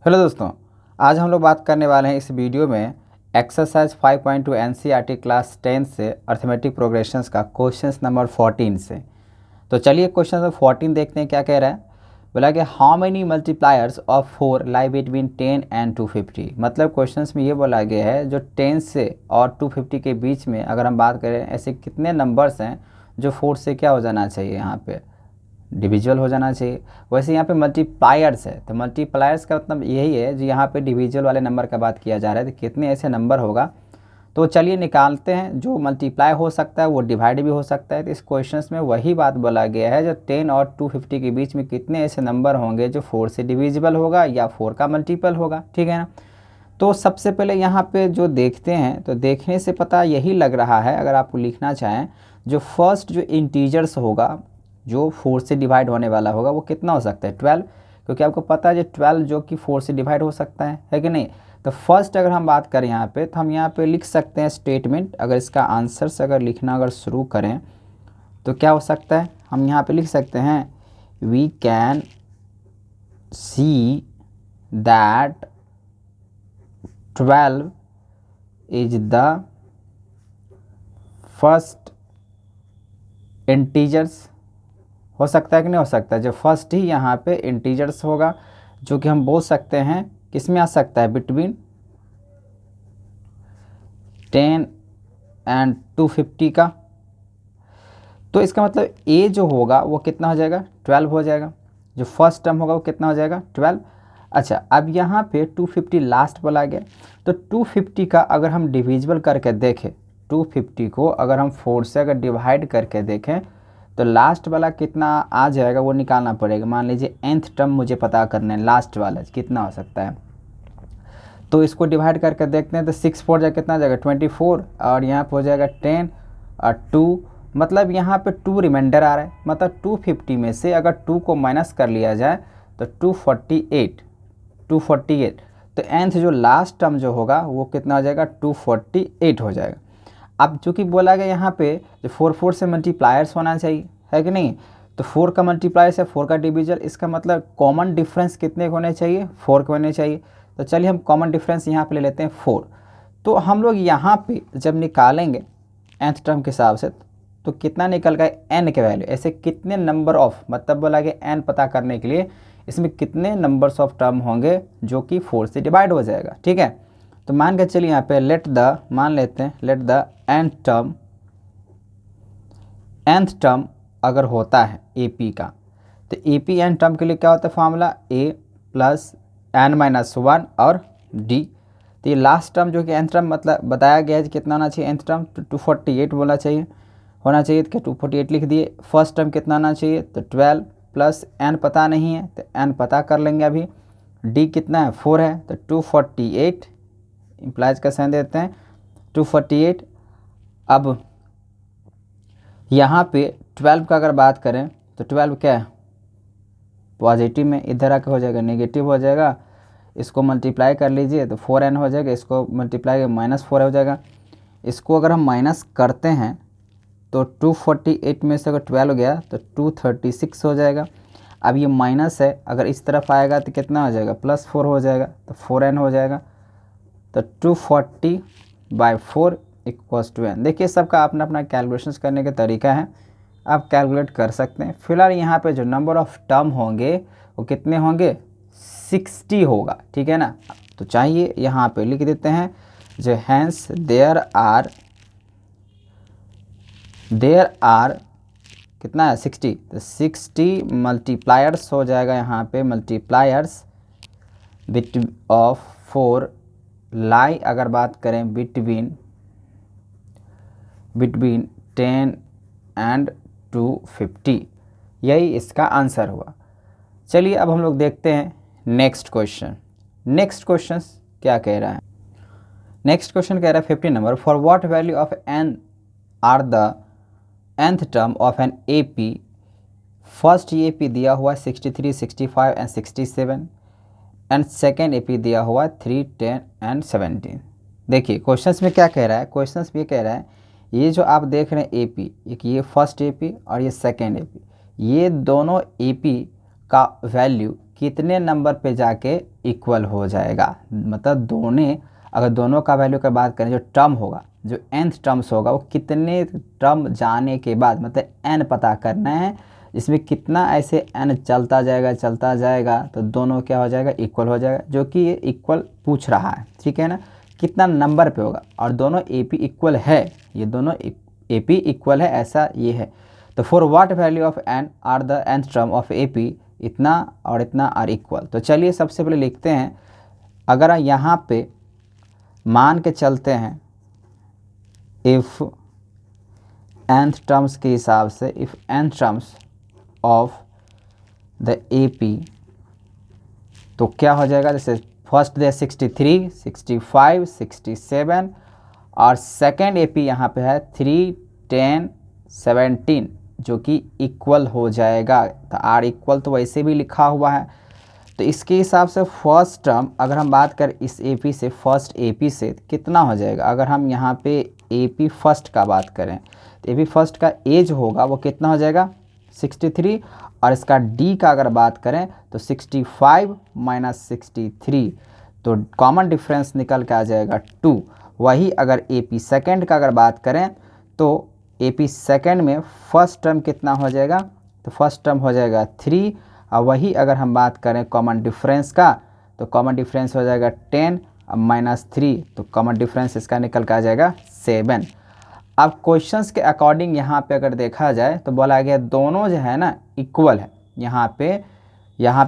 Hello दोस्तों, आज हम लोग बात करने वाले हैं इस वीडियो में एक्सरसाइज 5.2 एनसीईआरटी क्लास 10 से अर्थमेटिक प्रोग्रेशंस का क्वेश्चन नंबर 14 से। तो चलिए क्वेश्चन नंबर 14 देखते हैं क्या कह रहा है। बोला कि how many multipliers of 4 lie between 10 and 250। मतलब क्वेश्चन में ये बोला गया है जो 10 से और 250 के बीच में अगर हम बात करें ऐसे कितने नंबर्स हैं जो 4 से क्या हो जाना चाहिए, यहाँ पे डिविजुअल हो जाना चाहिए। वैसे यहाँ पे मल्टीप्लायर्स है, तो मल्टीप्लायर्स का मतलब यही है जो यहाँ पे डिविजुअल वाले नंबर का बात किया जा रहा है, तो कितने ऐसे नंबर होगा। तो चलिए निकालते हैं। जो मल्टीप्लाई हो सकता है वो डिवाइड भी हो सकता है। तो इस क्वेश्चन में वही बात बोला गया है जो 10 और 250 के बीच में कितने ऐसे नंबर होंगे जो 4 से डिविजिबल होगा या 4 का मल्टीपल होगा, ठीक है ना। तो सबसे पहले यहाँ पे जो देखते हैं, तो देखने से पता यही लग रहा है, अगर आपको लिखना चाहें जो फर्स्ट जो इंटीजर्स होगा जो 4 से डिवाइड होने वाला होगा वो कितना हो सकता है, 12। क्योंकि आपको पता है जो 12 जो कि 4 से डिवाइड हो सकता है कि नहीं। तो फर्स्ट अगर हम बात करें यहाँ पे, तो हम यहाँ पे लिख सकते हैं स्टेटमेंट। अगर इसका आंसर से अगर लिखना अगर शुरू करें तो क्या हो सकता है, हम यहाँ पे लिख सकते हैं we can see that 12 is the first integers. हो सकता है कि नहीं हो सकता है, जो फर्स्ट ही यहाँ पे इंटीजर्स होगा, जो कि हम बोल सकते हैं किस में आ सकता है, बिटवीन 10 एंड 250 का। तो इसका मतलब ए जो होगा वो कितना हो जाएगा, 12 हो जाएगा। जो फर्स्ट टर्म होगा वो कितना हो जाएगा, 12। अच्छा, अब यहाँ पे 250 लास्ट बोला गया, तो 250 का अगर हम डिविजिबल करके देखें, 250 को अगर हम 4 से अगर डिवाइड करके देखें तो लास्ट वाला कितना आ जाएगा वो निकालना पड़ेगा। मान लीजिए nth टर्म मुझे पता करना है, लास्ट वाला कितना हो सकता है। तो इसको डिवाइड करके देखते हैं, तो 6 4 जाएगा कितना जाएगा 24, और यहाँ पर हो जाएगा 10 और 2, मतलब यहाँ पे 2 रिमाइंडर आ रहा है। मतलब 250 में से अगर 2 को माइनस कर लिया जाए तो 248। तो nth जो लास्ट टर्म जो होगा वो कितना हो जाएगा, 248 हो जाएगा। अब चूँकि बोला गया यहाँ पे जो 4 से मल्टीप्लायर्स होना चाहिए, है कि नहीं। तो 4 का मल्टीप्लायर्स है 4 का डिविजल, इसका मतलब कॉमन डिफरेंस कितने के होने चाहिए, 4 के होने चाहिए। तो चलिए हम कॉमन डिफरेंस यहाँ पे ले लेते हैं 4। तो हम लोग यहाँ पे जब निकालेंगे nth टर्म के हिसाब से तो कितना निकल गया n के वैल्यू। ऐसे कितने नंबर ऑफ, मतलब बोला गया n पता करने के लिए इसमें कितने नंबर्स ऑफ टर्म होंगे जो कि 4 से डिवाइड हो जाएगा, ठीक है। तो मान के चलिए यहाँ पे मान लेते हैं लेट द nth टर्म अगर होता है AP का, तो AP n टर्म के लिए क्या होता है फॉर्मूला, A प्लस n-1 और D। तो ये लास्ट टर्म जो कि nth टर्म मतलब बताया गया है कितना होना चाहिए nth टर्म, तो 248 होना चाहिए तो 248 लिख दिए। फर्स्ट टर्म कितना आना चाहिए, तो 12 प्लस n पता नहीं है तो n पता कर लेंगे अभी। D कितना है 4 है, तो 248 इम्प्लाइज का साइन देते हैं 248। अब यहाँ पे 12 का अगर बात करें तो 12 क्या है पॉजिटिव में, इधर आके हो जाएगा नेगेटिव हो जाएगा। इसको मल्टीप्लाई कर लीजिए तो 4n हो जाएगा, इसको मल्टीप्लाई -4 हो जाएगा। इसको अगर हम माइनस करते हैं तो 248 में से अगर 12 गया तो 236 हो जाएगा। अब ये माइनस है, अगर इस तरफ आएगा तो कितना हो जाएगा, +4 हो जाएगा, तो 4n हो जाएगा। तो 240/4 = n। देखिए सबका अपना अपना कैलकुलेशन करने का तरीका है, आप कैलकुलेट कर सकते हैं। फिलहाल यहाँ पे जो नंबर ऑफ टर्म होंगे वो कितने होंगे, 60 होगा, ठीक है ना। तो चाहिए यहाँ पे लिख देते हैं जो हैंस देयर आर कितना है 60, तो 60 मल्टीप्लायर्स हो जाएगा यहाँ पे, मल्टीप्लायर्स ऑफ 4 लाई अगर बात करें बिटवीन 10 एंड 250। यही इसका आंसर हुआ। चलिए अब हम लोग देखते हैं नेक्स्ट क्वेश्चन। नेक्स्ट क्वेश्चन क्या कह रहा है, नेक्स्ट क्वेश्चन कह रहा है 50 number, for what value of n are the nth term of an AP। First AP दिया हुआ 63, 65 एंड 67 एंड सेकेंड AP दिया हुआ 3, 10 एंड 17। देखिए क्वेश्चंस में क्या कह रहा है, क्वेश्चंस में कह रहा है ये जो आप देख रहे हैं AP, एक ये फर्स्ट AP और ये सेकेंड AP, ये दोनों AP का वैल्यू कितने नंबर पे जाके इक्वल हो जाएगा, मतलब अगर दोनों का वैल्यू की बात करें, जो टर्म होगा, जो nth टर्म्स होगा, वो कितने टर्म जाने के बाद, मतलब n पता करना है, इसमें कितना ऐसे n चलता जाएगा तो दोनों क्या हो जाएगा, इक्वल हो जाएगा, जो कि ये इक्वल पूछ रहा है, ठीक है ना, कितना नंबर पे होगा, और दोनों AP इक्वल है, ये दोनों AP इक्वल है, ऐसा ये है। तो for what value of n are the nth term of AP, इतना और इतना आर इक्वल। तो चलिए सबसे पहले लिखते हैं, अगर यहाँ पे मान के चलते हैं, इफ़ nth टर्म्स के हिसाब से, if n terms of the AP, तो क्या हो जाएगा, जैसे फर्स्ट दे 63, 65, 67 और सेकेंड AP यहाँ पे है 3, 10, 17, जो कि इक्वल हो जाएगा। तो आर इक्वल तो वैसे भी लिखा हुआ है, तो इसके हिसाब से फर्स्ट टर्म अगर हम बात करें इस AP से, फर्स्ट AP से कितना हो जाएगा, अगर हम यहाँ पे AP फर्स्ट का बात करें तो AP फर्स्ट का एज होगा वो कितना हो जाएगा 63, और इसका D का अगर बात करें तो 65 माइनस 63, तो कॉमन डिफरेंस निकल के आ जाएगा 2। वही अगर AP सेकेंड का अगर बात करें तो AP सेकेंड में फर्स्ट टर्म कितना हो जाएगा, तो फर्स्ट टर्म हो जाएगा 3, और वही अगर हम बात करें कॉमन डिफरेंस का, तो कॉमन डिफरेंस हो जाएगा 10 माइनस 3, तो कॉमन डिफरेंस इसका निकल के आ जाएगा 7। अब क्वेश्चंस के अकॉर्डिंग यहाँ पे अगर देखा जाए तो बोला गया दोनों जो है ना इक्वल है। यहाँ पे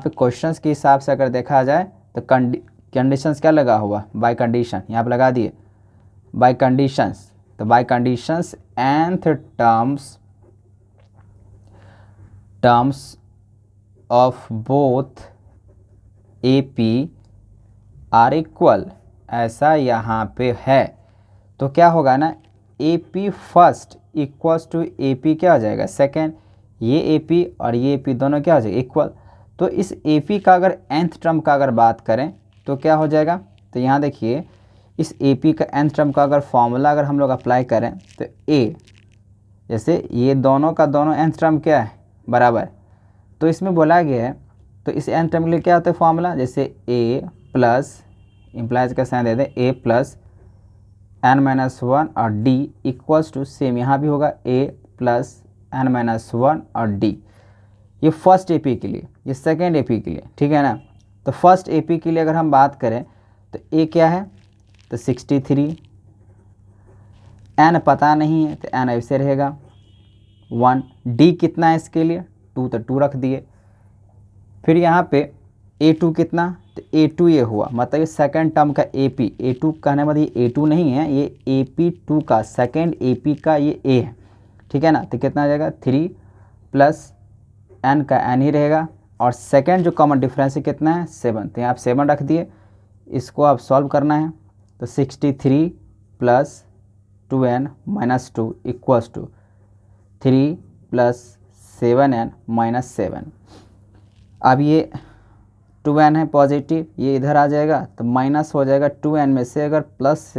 क्वेश्चंस के हिसाब से अगर देखा जाए तो कंडीशंस क्या लगा हुआ, बाय कंडीशन, यहाँ पे लगा दिए बाय कंडीशंस। तो by conditions nth terms of both AP are equal, ऐसा यहाँ पे है। तो क्या होगा ना, AP first equals to AP क्या हो जाएगा सेकेंड, ये AP और ये AP दोनों क्या हो जाएगा इक्वल। तो इस AP का अगर nth टर्म का अगर बात करें तो क्या हो जाएगा, तो यहाँ देखिए इस AP का nth टर्म का अगर फॉर्मूला अगर हम लोग अप्लाई करें तो A, जैसे ये दोनों का दोनों nth टर्म क्या है बराबर, तो इसमें बोला गया है, तो इस nth टर्म के लिए क्या होता है फॉर्मूला, जैसे A प्लस इम्प्लाइज का साइन दे दें A प्लस n-1 और D इक्वल्स टू सेम, यहाँ भी होगा A प्लस n-1 और D। ये फर्स्ट AP के लिए, ये सेकेंड AP के लिए, ठीक है ना। तो फर्स्ट AP के लिए अगर हम बात करें तो A क्या है, तो 63, n पता नहीं है तो n ऐसे रहेगा 1, D कितना है इसके लिए 2, तो 2 रख दिए। फिर यहाँ पे A2 कितना, तो A2 ये हुआ, मतलब ये सेकेंड टर्म का AP, A2 कहने मतलब ये A2 नहीं है, ये AP2 का सेकेंड AP का ये A है, ठीक है ना। तो कितना आ जाएगा 3 प्लस n का n ही रहेगा, और सेकेंड जो कॉमन डिफरेंस है कितना है 7, तो यहाँ आप 7 रख दिए। इसको आप सॉल्व करना है तो 63 plus 2n minus 2 equals to 3 plus 7n minus 7। अब ये 2n है पॉजिटिव, ये इधर आ जाएगा तो माइनस हो जाएगा 2n में से, अगर प्लस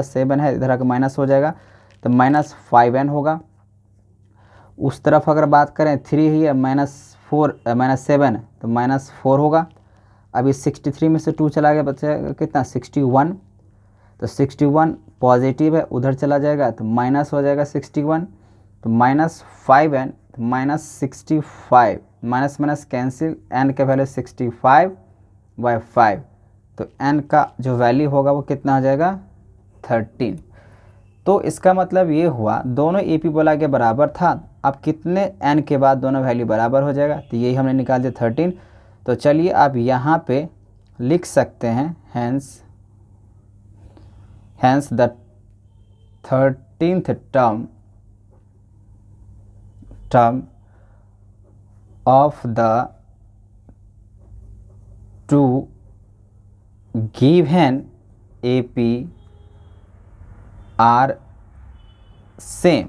7 है इधर आकर माइनस हो जाएगा तो माइनस 5n होगा। उस तरफ अगर बात करें 3 ही है माइनस 7 तो माइनस 4 होगा। अभी 63 में से 2 चला गया, बचेगा कितना 61, तो 61 पॉजिटिव है उधर चला जाएगा तो माइनस हो जाएगा 61, तो माइनस 5n तो minus 65, minus minus cancel, n का वैल्यू 65/5, तो n का जो वैल्यू होगा वो कितना हो जाएगा 13। तो इसका मतलब ये हुआ दोनों AP बोला गया बराबर था, अब कितने n के बाद दोनों वैल्यू बराबर हो जाएगा, तो यही हमने निकाल दिया 13। तो चलिए आप यहाँ पे लिख सकते हैं hence the 13th term of the two given AP are same.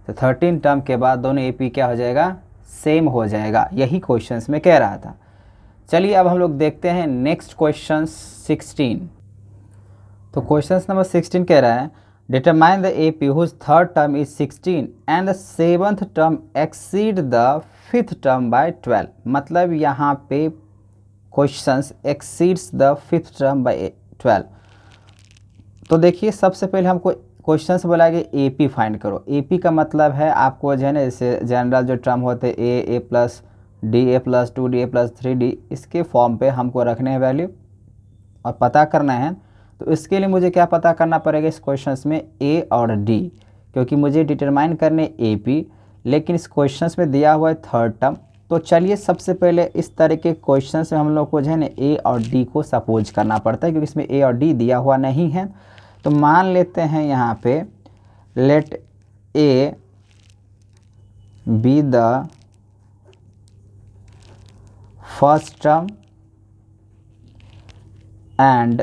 तो 13 टर्म के बाद दोनों AP क्या हो जाएगा सेम हो जाएगा, यही क्वेश्चंस में कह रहा था। चलिए अब हम लोग देखते हैं नेक्स्ट क्वेश्चन 16। तो क्वेश्चन नंबर 16 कह रहा है determine the AP whose third term is 16 and the 7th term exceed the 5th term by 12। मतलब यहाँ पे questions exceeds the fifth term by 12। तो देखिए सबसे पहले हमको क्वेश्चंस बोला कि एपी फाइंड करो। एपी का मतलब है आपको जो है ना, जैसे जनरल जो टर्म होते हैं a plus D, a plus 2 D, a plus 3 D, इसके फॉर्म पे हमको रखने हैं वैल्यू और पता करना है। तो इसके लिए मुझे क्या पता करना पड़ेगा इस क्वेश्चंस में, ए और डी, क्योंकि मुझे डिटरमाइन करने एपी, लेकिन इस क्वेश्चंस में दिया हुआ है थर्ड टर्म। तो चलिए सबसे पहले इस तरह के क्वेश्चंस में हम लोग को जो है ना ए और डी को सपोज करना पड़ता है, क्योंकि इसमें ए और डी दिया हुआ नहीं है। तो मान लेते हैं यहाँ पे let a be the first term and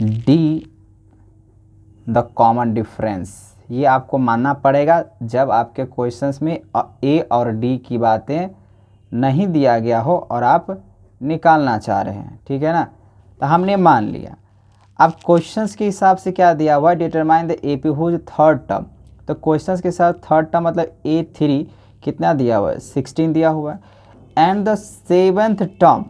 d the common difference. ये आपको मानना पड़ेगा जब आपके क्वेश्चंस में ए और डी की बातें नहीं दिया गया हो और आप निकालना चाह रहे हैं, ठीक है ना। तो हमने मान लिया। अब क्वेश्चंस के हिसाब से क्या दिया हुआ है, determine the AP whose third term. तो क्वेश्चंस के साथ थर्ड टर्म मतलब A3 कितना दिया हुआ है, 16 दिया हुआ है। एंड द सेवन्थ टर्म,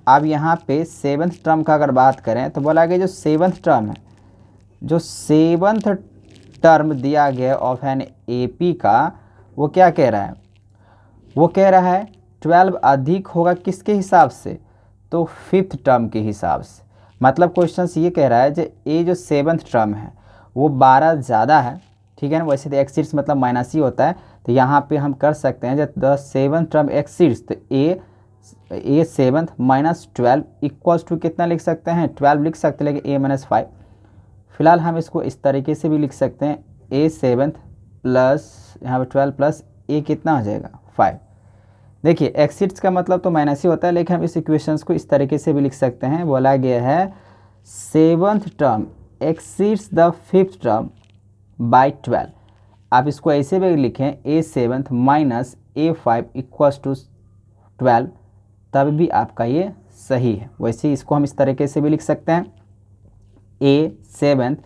अब यहाँ पे सेवन्थ टर्म का अगर बात करें तो बोला गया जो सेवन्थ टर्म है, जो सेवन्थ टर्म दिया गया ऑफ एन एपी का, वो क्या कह रहा है, वो कह रहा है 12 अधिक होगा किसके हिसाब से, तो फिफ्थ टर्म के हिसाब से। मतलब क्वेश्चन ये कह रहा है जो ए जो सेवन्थ टर्म है वो 12 ज़्यादा है, ठीक है ना। वैसे तो एक्सीड्स मतलब माइनस ही होता है, तो यहाँ पे हम कर सकते हैं जब द सेवन्थ टर्म एक्सीड्स, तो ए सेवन्थ माइनस 12 इक्वल्स टू कितना लिख सकते हैं, 12 लिख सकते हैं, लेकिन ए माइनस 5। फिलहाल हम इसको इस तरीके से भी लिख सकते हैं, ए सेवन्थ प्लस यहाँ पर 12 प्लस ए कितना हो जाएगा 5। देखिए एक्सीड्स का मतलब तो माइनस ही होता है, लेकिन हम इस इक्वेशंस को इस तरीके से भी लिख सकते हैं। बोला गया है seventh term exceeds the fifth term by 12। आप इसको ऐसे भी लिखें a seventh minus a 5 equals to 12, तब भी आपका ये सही है। वैसे ही इसको हम इस तरीके से भी लिख सकते हैं, a seventh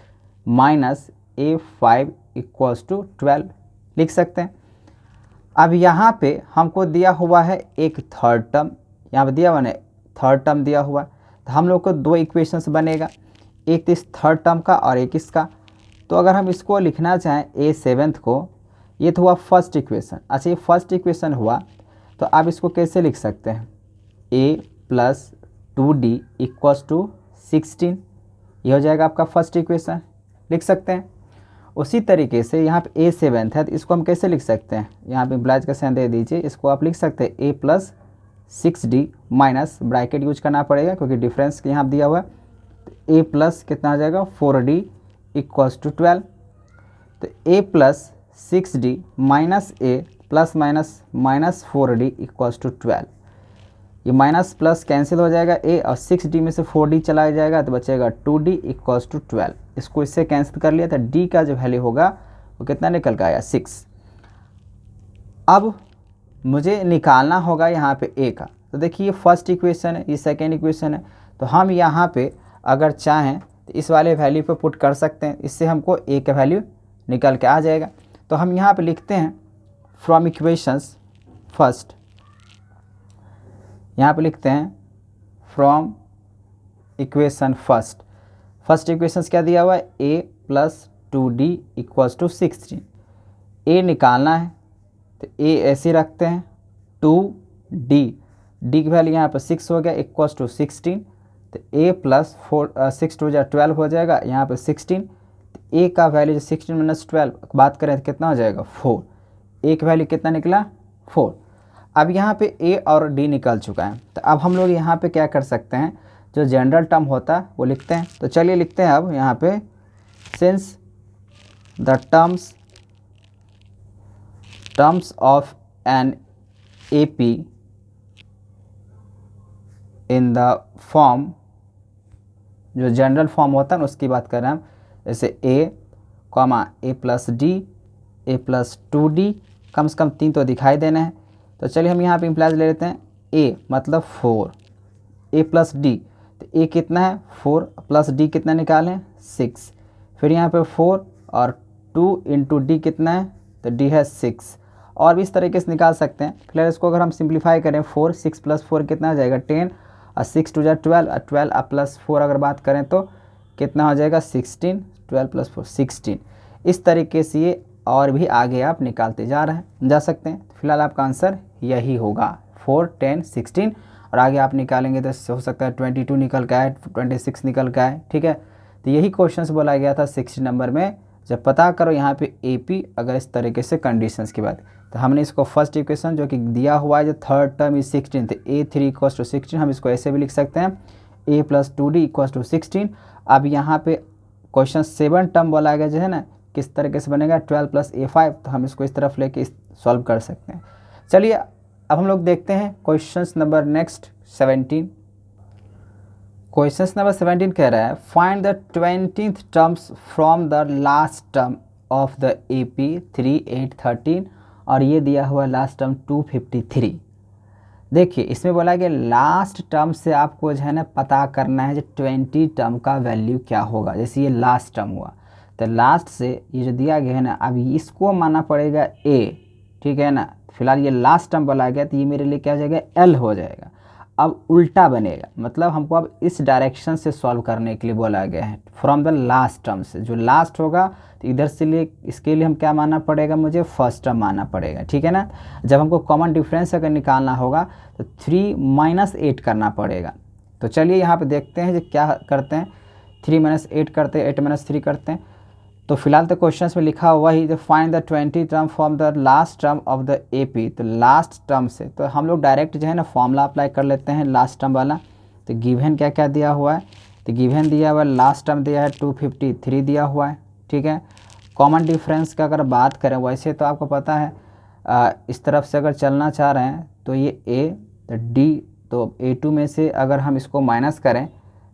minus a 5 equals to 12 लिख सकते हैं। अब यहाँ पे हमको दिया हुआ है एक थर्ड टर्म, यहाँ पे दिया हुआ ना थर्ड टर्म दिया हुआ, तो हम लोग को दो इक्वेशंस बनेगा, एक इस थर्ड टर्म का और एक इसका। तो अगर हम इसको लिखना चाहें ए सेवन्थ को, ये तो हुआ फर्स्ट इक्वेशन। अच्छा ये फर्स्ट इक्वेशन हुआ, तो आप इसको कैसे लिख सकते हैं, a plus 2d equals to 16, ये हो जाएगा आपका फर्स्ट इक्वेशन, लिख सकते हैं। उसी तरीके से यहाँ पे ए सेवन्थ है, तो इसको हम कैसे लिख सकते हैं, यहाँ पे इम्प्लाइज का साइन दे दीजिए, इसको आप लिख सकते हैं a plus 6d minus bracket use करना पड़ेगा क्योंकि डिफरेंस यहाँ दिया हुआ है। तो ए प्लस कितना आ जाएगा 4d इक्वल्स टू 12। तो a plus 6d minus a plus minus minus 4d equals to 12। ये माइनस प्लस कैंसिल हो जाएगा, ए और 6d में से 4d चला जाएगा तो बचेगा 2d इक्वल्स टू 12। इसको इससे कैंसिल कर लिया, तो d का जो वैल्यू होगा वो कितना निकल के आया 6। अब मुझे निकालना होगा यहाँ पे a का। तो देखिए ये फर्स्ट इक्वेशन है, ये सेकेंड इक्वेशन है, तो हम यहाँ पे अगर चाहें तो इस वाले वैल्यू पे पुट कर सकते हैं, इससे हमको a का वैल्यू निकल के आ जाएगा। तो हम यहाँ पे लिखते हैं फ्रॉम इक्वेशंस फर्स्ट, यहाँ पे लिखते हैं from equation first. First equations क्या दिया हुआ है, a plus 2d equals to 16। a निकालना है तो a ऐसे रखते हैं, 2d, d की वैल्यू यहाँ पर 6 हो गया इक्वल्स टू 16। तो a प्लस 6 टू 12 हो जाएगा, यहाँ पर 16। तो a का वैल्यू 16 माइनस 12 बात करें तो कितना हो जाएगा 4। a का वैल्यू कितना निकला 4। अब यहाँ पे a और d निकल चुका है, तो अब हम लोग यहाँ पे क्या कर सकते हैं, जो जनरल टर्म होता है वो लिखते हैं। तो चलिए लिखते हैं अब यहाँ पे, since the terms of an AP in the form, जो जनरल फॉर्म होता है ना उसकी बात कर रहे हैं हम, जैसे a comma A plus D, a plus 2d, कम से कम 3 तो दिखाई देना है। तो चलिए हम यहाँ पे इम्प्लाइज ले लेते हैं, a मतलब 4, a प्लस डी, तो a कितना है 4 प्लस d कितना निकालें 6, फिर यहाँ पे 4 और 2 इंटू डी कितना है, तो d है 6, और भी इस तरीके से निकाल सकते हैं। फिलहाल इसको अगर हम सिंप्लीफाई करें 4, 6 + 4 कितना आ जाएगा 10, और 6 2 = 12, और 12 + 4 अगर बात करें तो कितना हो जाएगा 16, 12 + 4 16। इस तरीके से ये और भी आगे आप निकालते जा सकते हैं। फिलहाल आपका आंसर यही होगा 4, 10, 16, और आगे आप निकालेंगे तो हो सकता है 22 निकल के आए, 26 निकल के आए, ठीक है। तो यही क्वेश्चन बोला गया था 60 नंबर में, जब पता करो यहाँ पे AP अगर इस तरीके से कंडीशंस की बात। तो हमने इसको फर्स्ट इक्वेशन जो कि दिया हुआ है जो थर्ड टर्म इज 16, तो A3 = 16, हम इसको ऐसे भी लिख सकते हैं A + 2D = 16। अब यहाँ पे क्वेश्चन 7 टर्म बोला गया जो है ना, किस तरीके से बनेगा 12 + A5, तो हम इसको इस तरफ लेके सॉल्व कर सकते हैं। चलिए अब हम लोग देखते हैं question number next 17। Question number 17 कह रहा है find the 20th terms from the last term of the AP 3, 8, 13, और ये दिया हुआ लास्ट टर्म 253। देखिए इसमें बोला कि लास्ट टर्म से आपको जो है ना पता करना है जो 20 टर्म का वैल्यू क्या होगा। जैसे ये लास्ट टर्म हुआ तो लास्ट से ये जो दिया गया है ना, अब इसको मानना पड़ेगा A, ठीक है ना। फिलहाल ये लास्ट टर्म बोला गया तो ये मेरे लिए क्या हो जाएगा L हो जाएगा। अब उल्टा बनेगा, मतलब हमको अब इस डायरेक्शन से सॉल्व करने के लिए बोला गया है फ्रॉम द लास्ट टर्म से। जो लास्ट होगा तो इधर से लिए इसके लिए हम क्या मानना पड़ेगा, मुझे फर्स्ट टर्म मानना पड़ेगा, ठीक है ना। जब हमको कॉमन डिफरेंस अगर निकालना होगा तो 3 - 8 करना पड़ेगा। तो चलिए यहाँ पे देखते हैं जो क्या करते हैं, 3 - 8 करते हैं, 8 - 3 करते हैं। तो फिलहाल तो क्वेश्चन में लिखा हुआ ही जो find the 20 term from the last term of the AP, तो लास्ट टर्म से तो हम लोग डायरेक्ट जो है ना फॉर्मूला अप्लाई कर लेते हैं लास्ट टर्म वाला। तो गिवन क्या क्या दिया हुआ है, तो गिवन दिया हुआ है लास्ट टर्म दिया है 253 दिया हुआ है, ठीक है। कॉमन डिफरेंस का अगर बात करें वैसे तो आपको पता है इस तरफ से अगर चलना चाह रहे हैं तो ये A तो D, तो A2 में से अगर हम इसको माइनस करें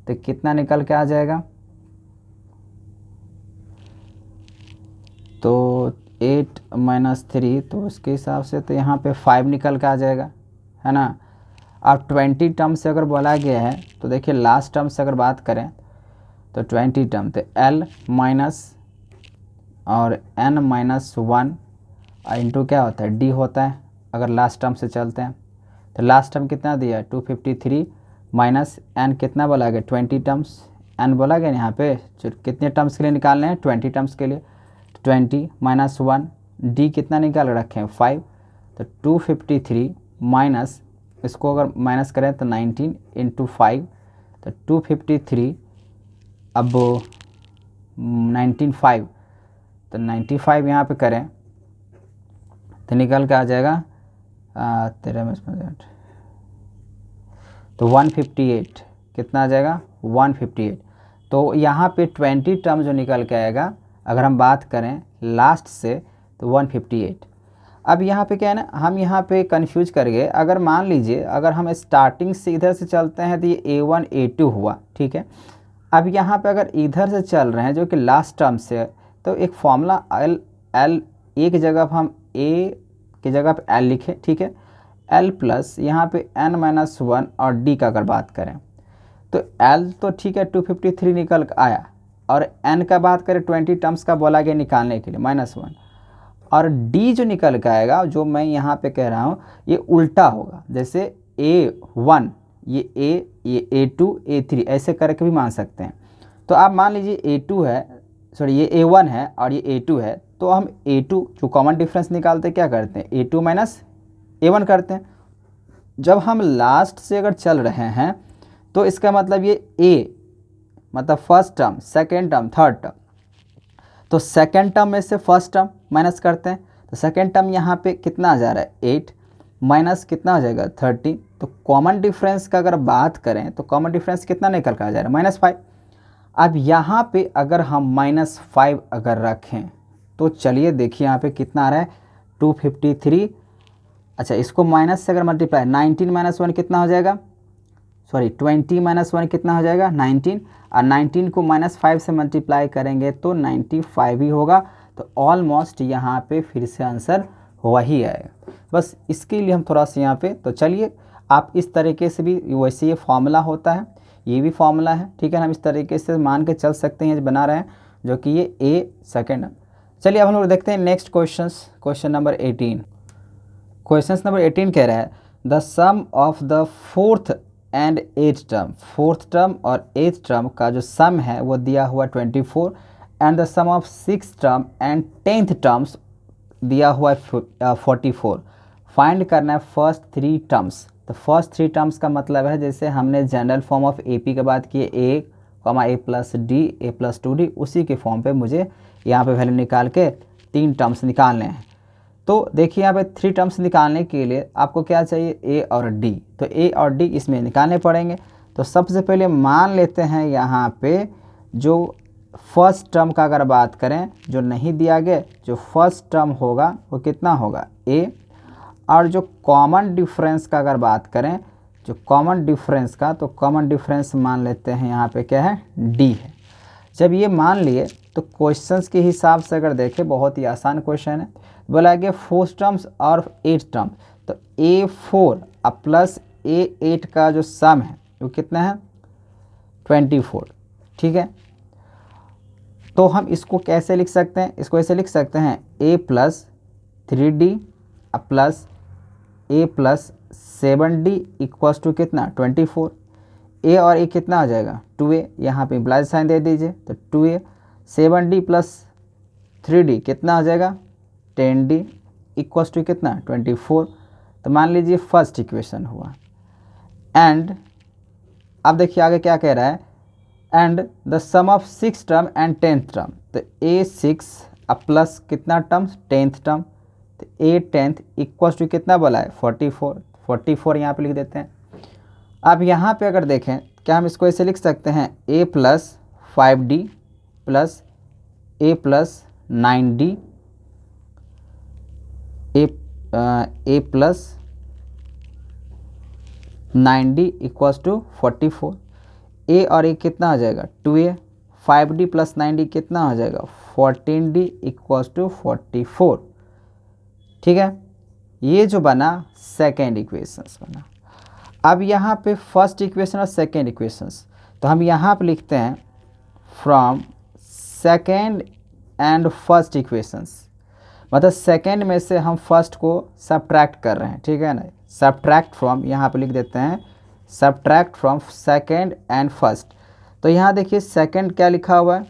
तो कितना निकल के आ जाएगा, तो 8 - 3, तो उसके हिसाब से तो यहाँ पे 5 निकल के आ जाएगा, है ना। अब 20 टर्म से अगर बोला गया है तो देखिए लास्ट टर्म से अगर बात करें तो 20 टर्म तो L माइनस और N - 1 इंटू क्या होता है D होता है अगर लास्ट टर्म से चलते हैं। तो लास्ट टर्म कितना दिया है 253 माइनस N कितना बोला गया 20 टर्म्स, N बोला गया यहाँ पे कितने टर्म्स के लिए निकालने हैं 20 टर्म्स के लिए। 20 - 1 D कितना निकाल रखे हैं 5, तो 253 माइनस इसको अगर माइनस करें तो 19 × 5, तो 253 अब 195, तो 95 यहाँ पे करें तो निकल के आ जाएगा 13 तो 158, कितना आ जाएगा 158। तो यहाँ पे 20 टर्म जो निकल के आएगा अगर हम बात करें लास्ट से तो 158। अब यहाँ पे क्या है ना, हम यहाँ पे कंफ्यूज कर गए। अगर मान लीजिए अगर हम स्टार्टिंग से इधर से चलते हैं तो ये A1 A2 हुआ, ठीक है। अब यहाँ पे अगर इधर से चल रहे हैं जो कि लास्ट टर्म से, तो एक फॉर्मूला L एक जगह पर हम A की जगह पे L लिखे, ठीक है। L प्लस यहाँ पे N - 1 और D का अगर बात करें तो L तो ठीक है 253 निकल आया, और N का बात करें 20 टर्म्स का बोला गया निकालने के लिए -1, और D जो निकल के आएगा जो मैं यहाँ पे कह रहा हूँ ये उल्टा होगा। जैसे A1 ये A, ये A2 A3 ऐसे करके भी मान सकते हैं। तो आप मान लीजिए A2 है, सॉरी ये A1 है और ये A2 है, तो हम A2 जो कॉमन डिफरेंस निकालते क्या करते हैं A2 - A1 करते हैं। जब हम लास्ट से अगर चल रहे हैं तो इसका मतलब ये A मतलब first term, second term, third term, तो सेकेंड टर्म में से फर्स्ट टर्म माइनस करते हैं। तो सेकेंड टर्म यहाँ पे कितना आ जा रहा है 8 माइनस कितना हो जाएगा 30। तो कॉमन डिफरेंस का अगर बात करें तो कॉमन डिफरेंस कितना निकल कर आ जा रहा है -5। अब यहाँ पे अगर हम -5 अगर रखें तो चलिए देखिए यहाँ पे कितना आ रहा है 253। अच्छा इसको माइनस से अगर मल्टीप्लाई 19 - 1 कितना हो जाएगा, सॉरी 20 - 1 कितना हो जाएगा 19, और 19 को -5 से मल्टीप्लाई करेंगे तो 95 ही होगा। तो ऑलमोस्ट यहाँ पे फिर से आंसर वही आएगा। बस इसके लिए हम थोड़ा सा यहाँ पे, तो चलिए आप इस तरीके से भी, वैसे ये फार्मूला होता है, ये भी फार्मूला है, ठीक है ना। हम इस तरीके से मान के चल सकते हैं बना रहे हैं जो कि ये A सेकेंड। चलिए अब हम लोग देखते हैं next question number 18। Question number 18 कह रहा है the sum of the fourth and eighth term, fourth term और एथ टर्म का जो सम है वो दिया हुआ 24 and the sum of six term and 10th terms दिया हुआ 44। फाइंड करना है फर्स्ट थ्री टर्म्स। तो फर्स्ट थ्री टर्म्स का मतलब है जैसे हमने जनरल फॉर्म ऑफ एपी के बाद किए a plus D a plus 2d, उसी के फॉर्म पे मुझे यहाँ पे वैल्यू निकाल के 3 टर्म्स निकालने हैं। तो देखिए यहाँ पे 3 टर्म्स निकालने के लिए आपको क्या चाहिए, ए और डी। तो ए और डी इसमें निकालने पड़ेंगे। तो सबसे पहले मान लेते हैं यहाँ पे जो फर्स्ट टर्म का अगर बात करें जो नहीं दिया गया, जो फर्स्ट टर्म होगा वो कितना होगा ए, और जो कॉमन डिफरेंस का अगर बात करें, जो कॉमन डिफरेंस का, तो कॉमन डिफरेंस मान लेते हैं यहाँ पे क्या है, डी है। जब ये मान लिए तो क्वेश्चंस के हिसाब से अगर देखें बहुत ही आसान क्वेश्चन है। बोला गया 4 टर्म्स और 8 टर्म्स, तो A4 प्लस A8 का जो सम है वो कितना है 24। ठीक है, तो हम इसको कैसे लिख सकते हैं, इसको ऐसे लिख सकते हैं A plus 3D plus A plus 7D equals to कितना 24। ए और ए कितना आ जाएगा 2a, यहाँ पे इम्प्लाइज साइन दे दीजिए तो 2a, 7d प्लस 3d कितना आ जाएगा 10d इक्वल्स टू कितना 24। तो मान लीजिए फर्स्ट इक्वेशन हुआ। एंड अब देखिए आगे क्या कह रहा है, and the sum of 6 term and 10th term, तो a6 प्लस कितना टर्म्स 10th टर्म, तो a10th इक्वल्स टू कितना बोला है 44 यहाँ पे लिख देते हैं। अब यहाँ पे अगर देखें क्या हम इसको ऐसे लिख सकते हैं a plus 5d plus a plus 9d, a plus 9d equals to 44। a और a कितना आ जाएगा 2a, 5d प्लस 9d कितना आ जाएगा 14d इक्वल्स टू 44। ठीक है, ये जो बना सेकेंड इक्वेशंस बना। अब यहाँ पे फर्स्ट इक्वेशन और सेकेंड इक्वेशंस, तो हम यहाँ पे लिखते हैं from second and first equations, मतलब सेकेंड में से हम फर्स्ट को सब्ट्रैक्ट कर रहे हैं। ठीक है ना, सब्ट्रैक्ट फ्रॉम, यहाँ पे लिख देते हैं subtract from second and first. तो यहाँ देखिए सेकेंड क्या लिखा हुआ है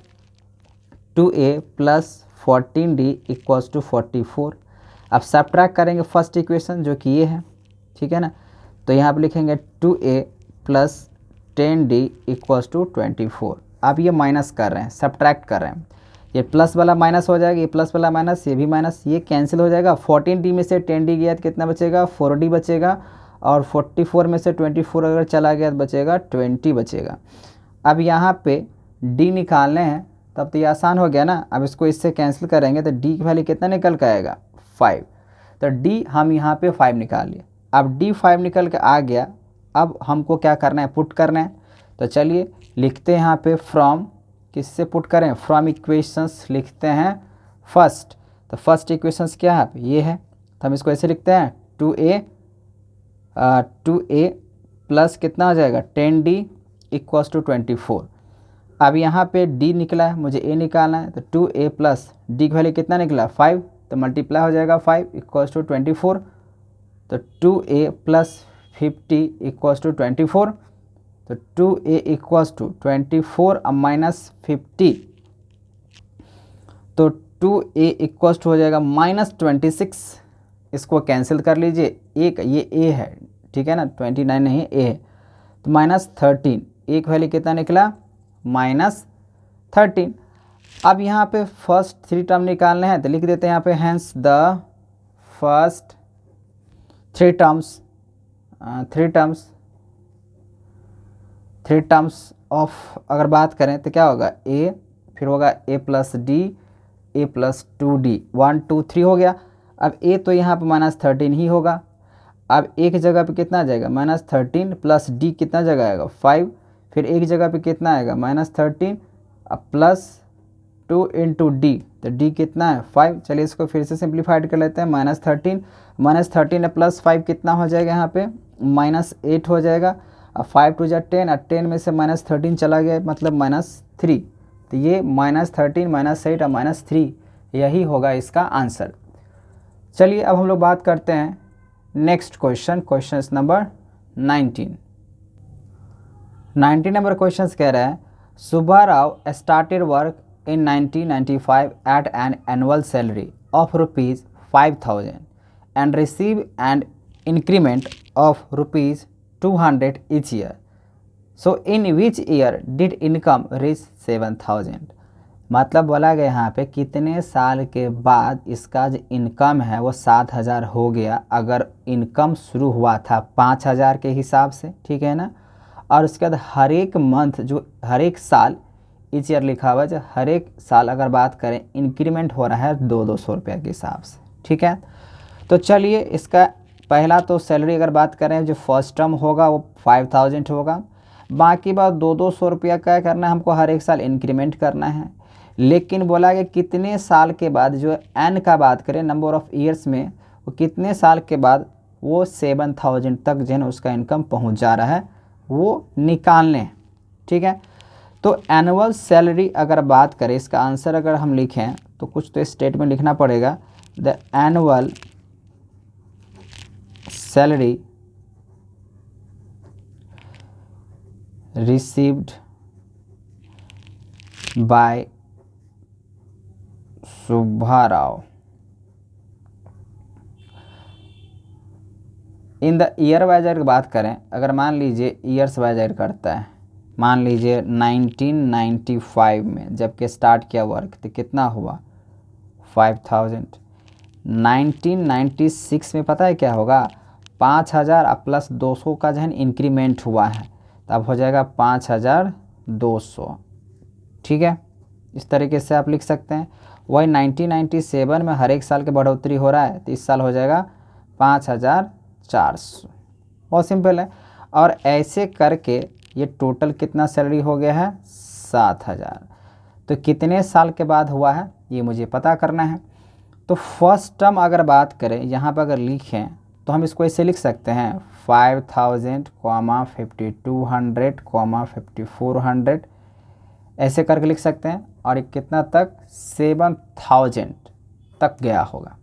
2a plus 14d equals to 44। अब सब्ट्रैक्ट करेंगे फर्स्ट इक्वेशन जो कि ये है। ठीक है ना, तो यहाँ पे लिखेंगे 2a plus 10d equals to 24। अब ये माइनस कर रहे हैं, सब्ट्रैक्ट कर रहे हैं, ये प्लस वाला माइनस हो जाएगा, ये प्लस वाला माइनस, ये भी माइनस, ये कैंसिल हो जाएगा। 14d में से 10d गया तो कितना बचेगा 4d बचेगा, और 44 में से 24 अगर चला गया तो बचेगा 20 बचेगा। अब यहाँ पे d निकालने हैं, तब तो ये आसान हो गया ना। अब इसको इससे कैंसिल करेंगे तो d की वैल्यू कितना निकल के आएगा 5, तो d हम यहाँ पे 5 निकाल लिए। अब d 5 निकल के आ गया, अब हमको क्या करना है पुट करना है। तो चलिए लिखते हैं यहाँ पे फ्रॉम, किससे पुट करें, फ्रॉम इक्वेशंस लिखते हैं फर्स्ट। तो फर्स्ट इक्वेशंस क्या है ये है, तो हम इसको ऐसे लिखते हैं 2a प्लस कितना हो जाएगा 10d इक्वल्स टू 24। अब यहाँ पे d निकला है, मुझे a निकालना है, तो 2a प्लस d की वैल्यू कितना निकला 5, तो मल्टीप्लाई हो जाएगा 5 इक्वल्स टू 24। तो 2a प्लस 50 इक्वल्स टू 24, तो 2a इक्वल्स टू 24 अब माइनस 50, तो 2a इक्वल्स टू हो जाएगा माइनस 26। इसको कैंसिल कर लीजिए, एक ये a है, ठीक है ना, 29 नहीं a है, तो माइनस 13, एक वैल्यू कितना निकला माइनस 13। अब यहाँ पे फर्स्ट 3 टर्म निकालने हैं, तो लिख देते हैं यहाँ पे hence the first 3 terms of अगर बात करें तो क्या होगा a, फिर होगा a plus D, a plus 2d, 1 2 3 हो गया। अब a तो यहाँ पे माइनस 13 ही होगा। अब एक जगह पे कितना आ जाएगा माइनस 13 प्लस d कितना जगह आएगा 5, फिर एक जगह पे कितना आएगा माइनस 13 अब प्लस 2 इंटू डी, तो d कितना है 5। चलिए इसको फिर से सिंप्लीफाइड कर लेते हैं, माइनस 13 प्लस 5 कितना हो जाएगा यहाँ पे माइनस 8 हो जाएगा। अब 5 टू जा 10, और 10 में से माइनस 13 चला गया मतलब माइनस 3, तो ये माइनस 13 माइनस 8 और माइनस 3 यही होगा इसका आंसर। चलिए अब हम लोग बात करते हैं next question, question number 19 number question कह रहा है Subbarao started work in 1995 at an annual salary of ₹5,000 and receive an increment of ₹200 each year. So in which year did income reach 7,000? मतलब बोला गया यहाँ पे कितने साल के बाद इसका जो इनकम है वो 7,000 हो गया, अगर इनकम शुरू हुआ था 5,000 के हिसाब से, ठीक है ना। और उसके बाद हर एक मंथ जो हर एक साल ईच ईयर लिखा हुआ है, जो हर एक साल अगर बात करें इंक्रीमेंट हो रहा है 200 रुपये के हिसाब से, ठीक है। तो चलिए इसका पहला तो सैलरी अगर बात करें जो फर्स्ट टर्म होगा वो 5,000 होगा, बाकी बात 200 रुपया क्या करना है हमको हर एक साल इंक्रीमेंट करना है। लेकिन बोला गया कितने साल के बाद जो एन का बात करें नंबर ऑफ़ ईयर्स में, वो कितने साल के बाद वो 7,000 तक जो है ना उसका इनकम पहुंच जा रहा है वो निकालने, ठीक है। तो एनुअल सैलरी अगर बात करें इसका आंसर अगर हम लिखें तो कुछ तो स्टेटमेंट लिखना पड़ेगा, the annual salary received by Subbarao in the year wise अगर बात करें, अगर मान लीजिए ईयर्स वाइज ऐड करता है, मान लीजिए 1995 में जबकि स्टार्ट किया वर्क तो कितना हुआ 5,000। 1996 में पता है क्या होगा 5,000 प्लस 200 का जो है इंक्रीमेंट हुआ है, तब हो जाएगा 5,200, ठीक है। इस तरीके से आप लिख सकते हैं। वही 1997 में हर एक साल की बढ़ोतरी हो रहा है तो इस साल हो जाएगा 5,400, बहुत सिंपल है। और ऐसे करके ये टोटल कितना सैलरी हो गया है 7,000। तो कितने साल के बाद हुआ है ये मुझे पता करना है। तो फर्स्ट टर्म अगर बात करें यहाँ पर अगर लिखें तो हम इसको ऐसे लिख सकते हैं 5,000, 5,200, 5,400 ऐसे करके लिख सकते हैं। और ये कितना तक 7,000 तक गया होगा।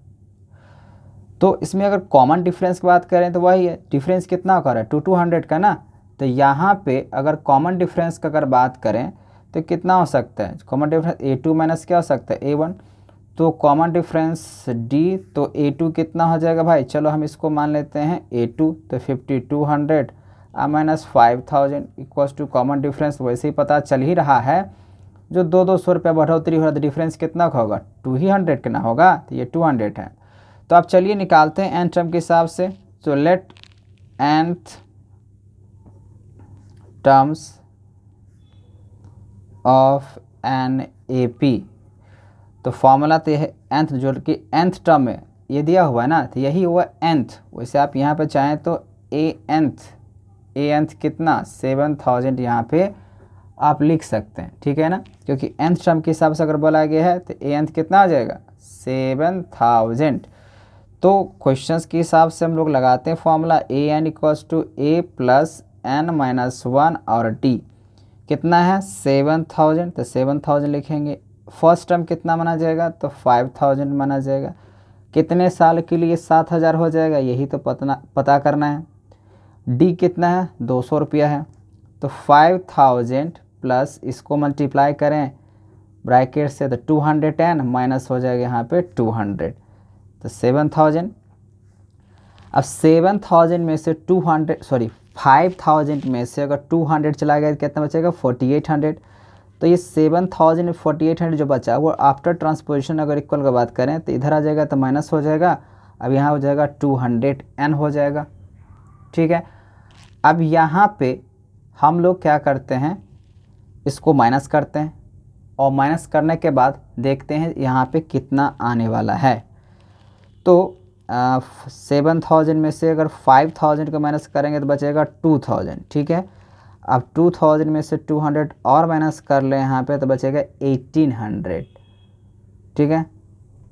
तो इसमें अगर कॉमन डिफरेंस की बात करें तो वही है, डिफरेंस कितना कर रहा है 200 का ना। तो यहाँ पे अगर कॉमन डिफरेंस का अगर बात करें तो कितना हो सकता है, कॉमन डिफरेंस A2 माइनस क्या हो सकता है A1, तो कॉमन डिफरेंस D, तो A2 कितना हो जाएगा भाई, चलो हम इसको मान लेते हैं A2, तो 5,200 minus 5,000 equals to common difference वैसे ही पता चल ही रहा है जो 200 रुपये बढ़ोतरी हो रहा है, डिफरेंस कितना का होगा 200 का ना होगा, तो ये 200 है। तो आप चलिए निकालते हैं एन टर्म के हिसाब से। तो let nth terms of an A P, तो फॉर्मूला तो यह nth जो कि nth टर्म में ये दिया हुआ है ना, तो यही हुआ nth। वैसे आप यहाँ पे चाहें तो a nth कितना 7,000 यहाँ पे आप लिख सकते हैं, ठीक है ना, क्योंकि nth टर्म के हिसाब से अगर बोला गया है तो a nth कितना आ जाएगा 7,000। तो क्वेश्चंस के हिसाब से हम लोग लगाते हैं formula an equals to a plus n minus 1 और d कितना है 7,000, तो 7,000 लिखेंगे। फर्स्ट टर्म कितना माना जाएगा तो 5,000 माना जाएगा। कितने साल के लिए 7,000 हो जाएगा यही तो पता करना है। डी कितना है 200 रुपया है, तो 5,000 प्लस इसको मल्टीप्लाई करें ब्रैकेट से तो 210 माइनस हो जाएगा यहाँ पे 200, तो 7,000। अब 7,000 में से 5,000 में से अगर 200 चला गया तो कितना बचेगा 4,800। तो ये 7,000 में 4,800 जो बचा वो आफ्टर ट्रांसपोजिशन अगर इक्वल का बात करें तो इधर आ जाएगा तो माइनस हो जाएगा, अब यहाँ हो जाएगा 200n हो जाएगा, ठीक है। अब यहाँ पे हम लोग क्या करते हैं इसको माइनस करते हैं और माइनस करने के बाद देखते हैं यहाँ पे कितना आने वाला है। तो 7,000 में से अगर 5,000 को माइनस करेंगे तो बचेगा 2,000, ठीक है। अब 2,000 में से 200 और माइनस कर लें यहाँ पे तो बचेगा 1,800, ठीक है।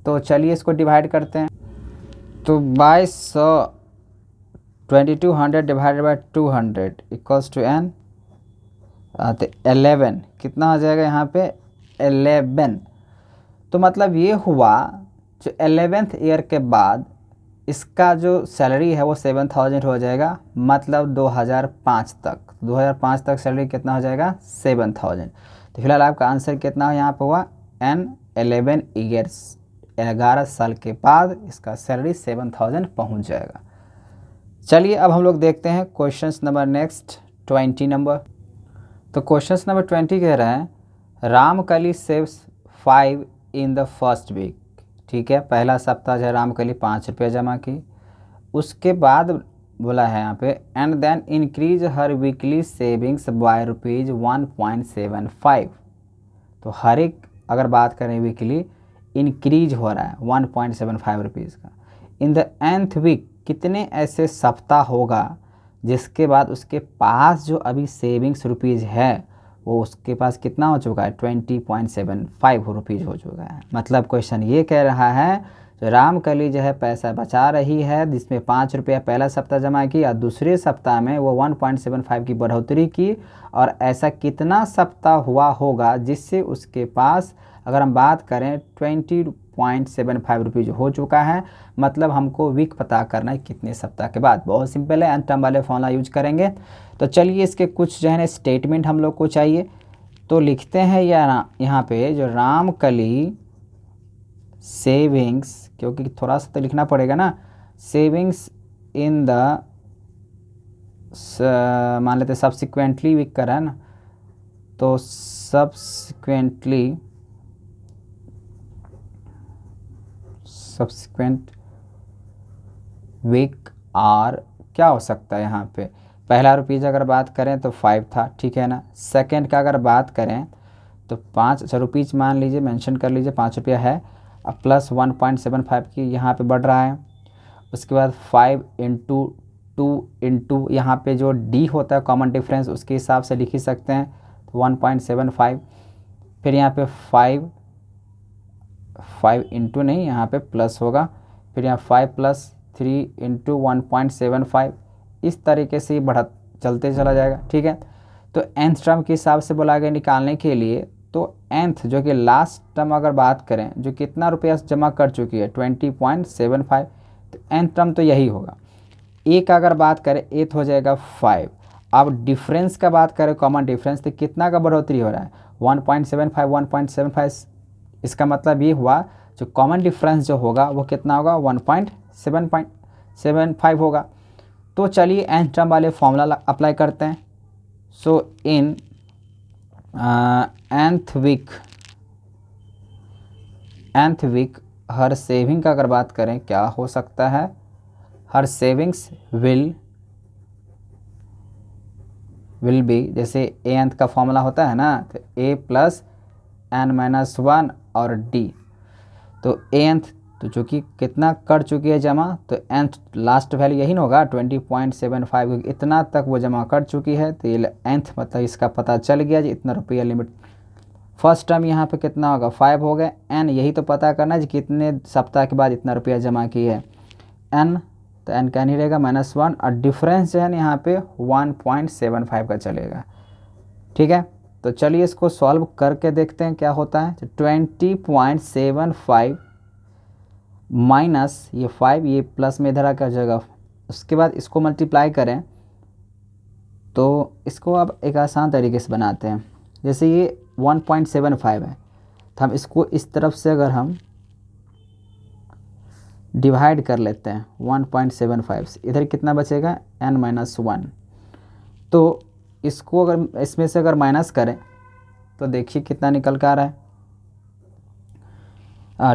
तो चलिए इसको डिवाइड करते हैं। तो 2,200 divided by 200 equals to n, तो 11 कितना हो जाएगा यहाँ पे 11। तो मतलब ये हुआ जो 11th ईयर के बाद इसका जो सैलरी है वो 7000 हो जाएगा, मतलब 2005 तक। 2005 तक सैलरी कितना हो जाएगा? 7000। तो फिलहाल आपका आंसर कितना यहाँ पर हुआ? एन 11 ईयर्स, 11 साल के बाद इसका सैलरी 7000 पहुँच जाएगा। चलिए अब हम लोग देखते हैं क्वेश्चन नंबर नेक्स्ट 20 नंबर। तो क्वेश्चन नंबर 20 कह रहा है Ramkali saves 5 in the first week. ठीक है, पहला सप्ताह जो रामकली 5 रुपये जमा की, उसके बाद बोला है यहाँ पे and then increase her weekly savings by ₹1.75। तो हर एक अगर बात करें वीकली इंक्रीज हो रहा है 1.75 रुपीज़ का। इन द nth वीक कितने ऐसे सप्ताह होगा जिसके बाद उसके पास जो अभी सेविंग्स रुपीज़ है वो उसके पास कितना हो चुका है? 20.75 रुपीज़ हो चुका है। मतलब क्वेश्चन ये कह रहा है जो रामकली जो है पैसा बचा रही है, जिसमें 5 रुपया पहला सप्ताह जमा की और दूसरे सप्ताह में वो 1.75 की बढ़ोतरी की, और ऐसा कितना सप्ताह हुआ होगा जिससे उसके पास अगर हम बात करें 20.75 रुपीज़ हो चुका है। मतलब हमको वीक पता करना है कितने सप्ताह के बाद। बहुत सिंपल है, एन टर्म वाले फॉर्मूला यूज करेंगे। तो चलिए इसके कुछ जो है ना स्टेटमेंट हम लोग को चाहिए, तो लिखते हैं यहाँ पे जो रामकली सेविंग्स, क्योंकि थोड़ा सा तो लिखना पड़ेगा ना, सेविंग्स इन द मान लेते सब्सिक्वेंटली वीक कर रहा है ना, तो सब्सिक्वेंट वीक आर क्या हो सकता है यहाँ पे? पहला रुपीज़ अगर बात करें तो 5 था, ठीक है ना। सेकंड का अगर बात करें तो 5, अच्छा रुपीज़ मान लीजिए, मेंशन कर लीजिए 5 रुपया है, अब प्लस 1.75 की यहाँ पे बढ़ रहा है। उसके बाद 5 इंटू 2 इंटू यहाँ पे जो डी होता है कॉमन डिफरेंस, उसके हिसाब से लिख ही सकते हैं, तो 1.75। फिर यहाँ पे 5 इंटू नहीं, यहाँ पे प्लस होगा, फिर यहाँ 5 + 3 इंटू 1.75, इस तरीके से बढ़त चलते चला जाएगा, ठीक है। तो nth टर्म के हिसाब से बोला गया निकालने के लिए, तो nth जो कि लास्ट टर्म अगर बात करें जो कितना रुपया जमा कर चुकी है 20.75, तो nth टर्म तो यही होगा। ए का अगर बात करें एथ हो जाएगा 5। अब डिफरेंस का बात करें, कॉमन डिफरेंस, तो कितना का बढ़ोतरी हो रहा है? 1.75। इसका मतलब ये हुआ जो कॉमन डिफरेंस जो होगा वो कितना होगा? 1.75 होगा। तो चलिए nth टर्म वाले फॉर्मूला अप्लाई करते हैं। सो इन nth वीक हर सेविंग का अगर बात करें क्या हो सकता है? हर सेविंग्स विल बी, जैसे nth का फॉर्मूला होता है ना, तो a + n-1 और d। तो nth तो चूँकि कितना कर चुकी है जमा, तो nth लास्ट वैल्यू यही ना होगा 20.75, इतना तक वो जमा कर चुकी है, तो ये nth मतलब इसका पता चल गया जी इतना रुपया लिमिट। फर्स्ट टर्म यहाँ पे कितना होगा? 5 हो गए। n यही तो पता करना है जी कितने सप्ताह के बाद इतना रुपया जमा की है, n, तो n क्या नहीं रहेगा -1, और डिफरेंस जो है ना यहाँ पे 1.75 का चलेगा, ठीक है। तो चलिए इसको सॉल्व करके देखते हैं क्या होता है। तो 20.75 माइनस ये 5, ये प्लस में इधर आकर जाएगा, उसके बाद इसको मल्टीप्लाई करें, तो इसको अब एक आसान तरीके से बनाते हैं। जैसे ये 1.75 है, तो हम इसको इस तरफ से अगर हम डिवाइड कर लेते हैं 1.75 से, इधर कितना बचेगा? n-1। तो इसको अगर इसमें से अगर माइनस करें तो देखिए कितना निकल कर आ रहा है।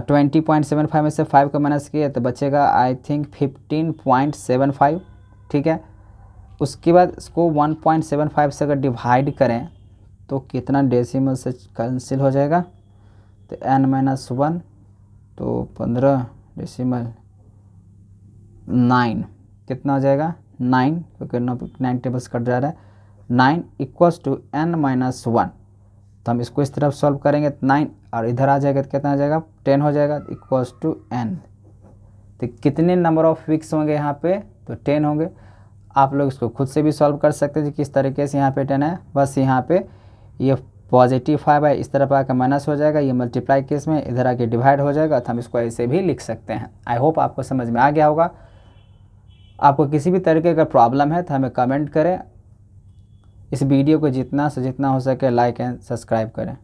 20.75 में से 5 को माइनस किया तो बचेगा आई थिंक 15.75, ठीक है। उसके बाद इसको 1.75 से अगर डिवाइड करें तो कितना डेसिमल से कैंसिल हो जाएगा? तो n-1 तो 15 डेसिमल 9 कितना हो जाएगा? 9, क्योंकि 9 टेबल्स कट जा रहा है। 9 = n-1, तो हम इसको इस तरफ सॉल्व करेंगे तो 9, और इधर आ जाएगा तो कितना आ जाएगा? 10 हो जाएगा, =n। तो कितने नंबर ऑफ वीक्स होंगे यहाँ पे? तो 10 होंगे। आप लोग इसको खुद से भी सॉल्व कर सकते हैं किस तरीके से। यहाँ पे 10 है, बस यहाँ पे ये पॉजिटिव 5 है, इस तरफ आकर माइनस हो जाएगा, ये मल्टीप्लाई केस में इधर आके डिवाइड हो जाएगा, तो हम इसको ऐसे भी लिख सकते हैं। आई होप आपको समझ में आ गया होगा। आपको किसी भी तरीके का प्रॉब्लम है तो हमें कमेंट करें। इस वीडियो को जितना से जितना हो सके लाइक एंड सब्सक्राइब करें।